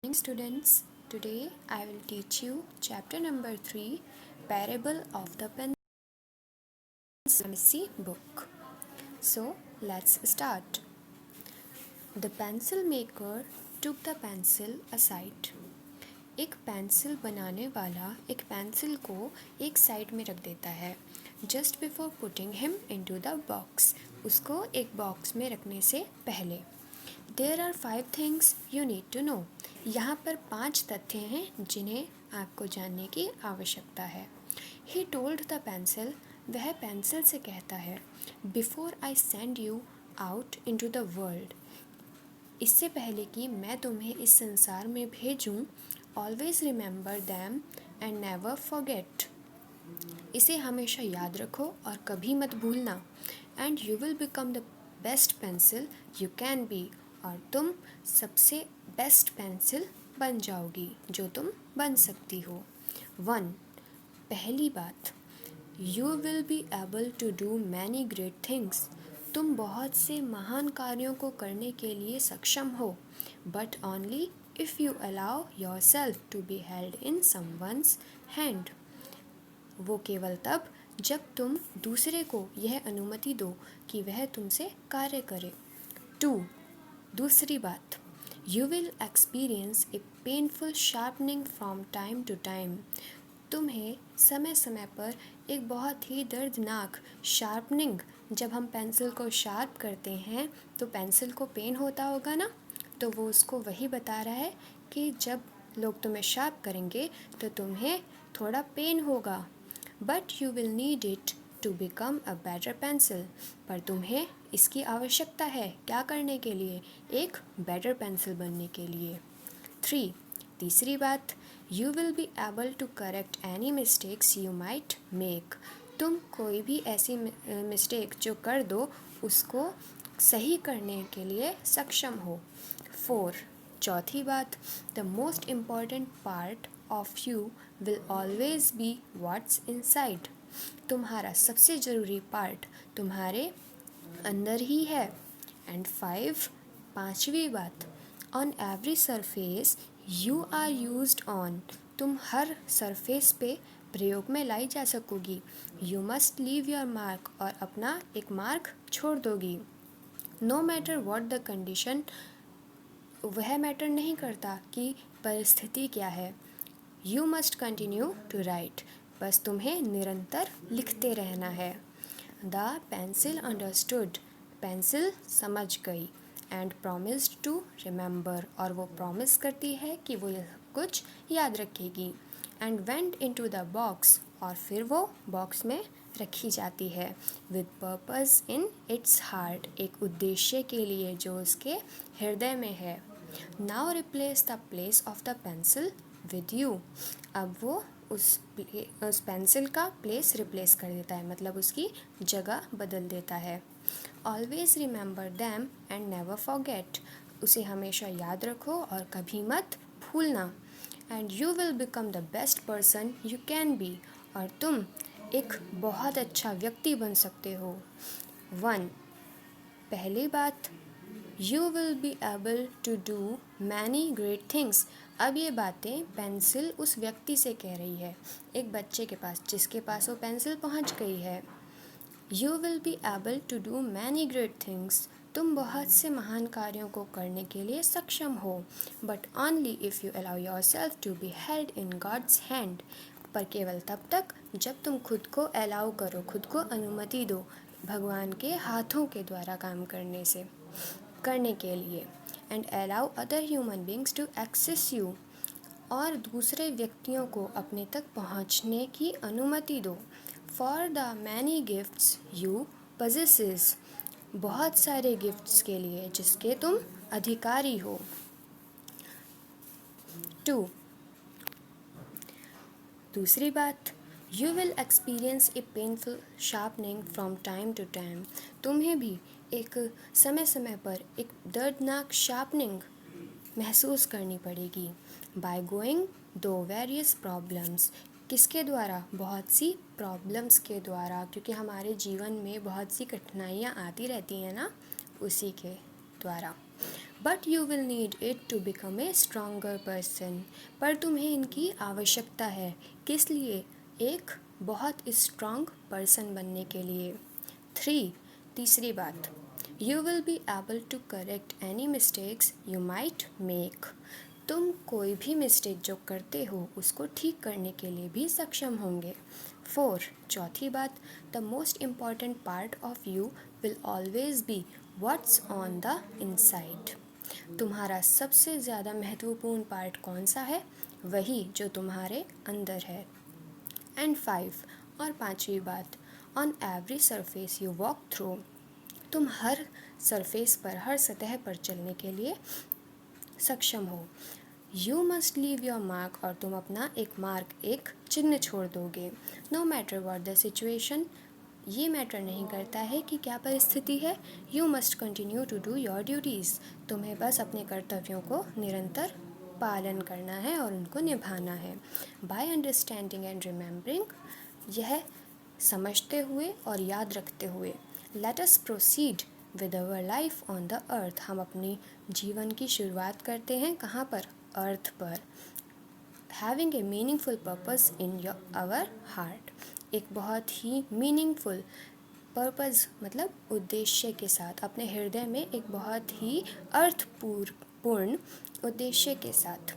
Morning students, today I will teach you chapter number 3, Parable of the Pencil book. So let's start. The pencil maker took the pencil aside. एक pencil बनाने वाला एक pencil को एक side में रख देता है just before putting him into the box, उसको एक बॉक्स में रखने से पहले। There are 5 things you need to know. यहाँ पर 5 तथ्य हैं जिन्हें आपको जानने की आवश्यकता है। ही टोल्ड द पेंसिल, वह पेंसिल से कहता है, before I send you out into the world, इससे पहले कि मैं तुम्हें इस संसार में भेजूं, always remember them and never forget, इसे हमेशा याद रखो और कभी मत भूलना। And you will become the best pencil you can be, और तुम सबसे बेस्ट पेंसिल बन जाओगी जो तुम बन सकती हो। 1. पहली बात, you will be able to do many great things, तुम बहुत से महान कार्यों को करने के लिए सक्षम हो, but only if you allow yourself to be held in someone's hand, वो केवल तब जब तुम दूसरे को यह अनुमति दो कि वह तुमसे कार्य करे। 2. दूसरी बात, you will experience a painful sharpening from time to time, तुम्हें समय समय पर एक बहुत ही दर्दनाक शार्पनिंग, जब हम पेंसिल को शार्प करते हैं तो पेंसिल को पेन होता होगा ना, तो वो उसको वही बता रहा है कि जब लोग तुम्हें शार्प करेंगे तो तुम्हें थोड़ा पेन होगा, but you will need it to become a better pencil, पर तुम्हें इसकी आवश्यकता है क्या करने के लिए, एक बेटर पेंसिल बनने के लिए। 3. तीसरी बात, you will be able to correct any mistakes you might make, तुम कोई भी ऐसी मिस्टेक जो कर दो उसको सही करने के लिए सक्षम हो। 4. चौथी बात, the most important part of you will always be what's inside, तुम्हारा सबसे ज़रूरी पार्ट तुम्हारे अंदर ही है। एंड 5. पांचवी बात, on every surface you are used on, तुम हर सरफेस पे प्रयोग में लाई जा सकोगी। You must leave your mark, और अपना एक मार्क छोड़ दोगी। No matter what the condition, वह मैटर नहीं करता कि परिस्थिति क्या है। You must continue to write, बस तुम्हें निरंतर लिखते रहना है। द पेंसिल अंडरस्टूड, पेंसिल समझ गई। एंड प्रोमिस्ड टू रिमेंबर, और वो प्रॉमिस करती है कि वो यह कुछ याद रखेगी। And went into the box, और फिर वो बॉक्स में रखी जाती है। With purpose in its heart, एक उद्देश्य के लिए जो उसके हृदय में है। Now replace the place of the pencil with you, अब वो उस पेंसिल का प्लेस रिप्लेस कर देता है, मतलब उसकी जगह बदल देता है। Always remember them and never forget, उसे हमेशा याद रखो और कभी मत भूलना। And you will become the best person you can be, और तुम एक बहुत अच्छा व्यक्ति बन सकते हो। 1. पहली बात, you will be able to do many great things, अब ये बातें पेंसिल उस व्यक्ति से कह रही है, एक बच्चे के पास जिसके पास वो पेंसिल पहुंच गई है। You will be able to do many great things, तुम बहुत से महान कार्यों को करने के लिए सक्षम हो, but only if you allow yourself to be held in God's hand, पर केवल तब तक जब तुम खुद को अलाउ करो, खुद को अनुमति दो भगवान के हाथों के द्वारा काम करने के लिए। And allow other human beings to access you, और दूसरे व्यक्तियों को अपने तक पहुंचने की अनुमति दो। For the many gifts you possess, बहुत सारे गिफ्ट्स के लिए जिसके तुम अधिकारी हो। 2. दूसरी बात, you will experience a painful sharpening from time to time, तुम्हें भी एक समय समय पर एक दर्दनाक शार्पनिंग महसूस करनी पड़ेगी। बाय गोइंग दो वेरियस प्रॉब्लम्स, किसके द्वारा, बहुत सी प्रॉब्लम्स के द्वारा, क्योंकि हमारे जीवन में बहुत सी कठिनाइयाँ आती रहती हैं ना, उसी के द्वारा। But you will need it to become a stronger person. पर तुम्हें इनकी आवश्यकता है, किस लिए? एक बहुत स्ट्रॉन्ग पर्सन बनने के लिए। 3. तीसरी बात, you will be able to correct any mistakes you might make. तुम कोई भी मिस्टेक जो करते हो उसको ठीक करने के लिए भी सक्षम होंगे। 4. चौथी बात, the most important part of you will always be what's on the inside. तुम्हारा सबसे ज़्यादा महत्वपूर्ण पार्ट कौन सा है? वही जो तुम्हारे अंदर है। एंड 5. और पांचवी बात, on every surface you walk through. तुम हर सरफेस पर, हर सतह पर चलने के लिए सक्षम हो। You must leave your mark, और तुम अपना एक मार्क, एक चिन्ह छोड़ दोगे। No matter what the situation, ये मैटर नहीं करता है कि क्या परिस्थिति है। You must continue to do your duties. तुम्हें बस अपने कर्तव्यों को निरंतर पालन करना है और उनको निभाना है। बाय अंडरस्टैंडिंग एंड रिमेंबरिंग, यह समझते हुए और याद रखते हुए, let us proceed with our life on the earth. हम अपनी जीवन की शुरुआत करते हैं कहाँ पर? अर्थ पर। Having a meaningful purpose in our heart. एक बहुत ही मीनिंगफुल पर्पस मतलब उद्देश्य के साथ, अपने हृदय में एक बहुत ही अर्थपूर्ण उद्देश्य के साथ।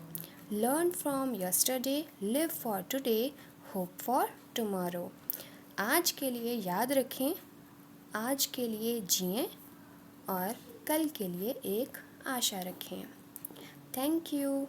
Learn from yesterday, live for today, hope for tomorrow. आज के लिए याद रखें, आज के लिए जिएं और कल के लिए एक आशा रखें। Thank you.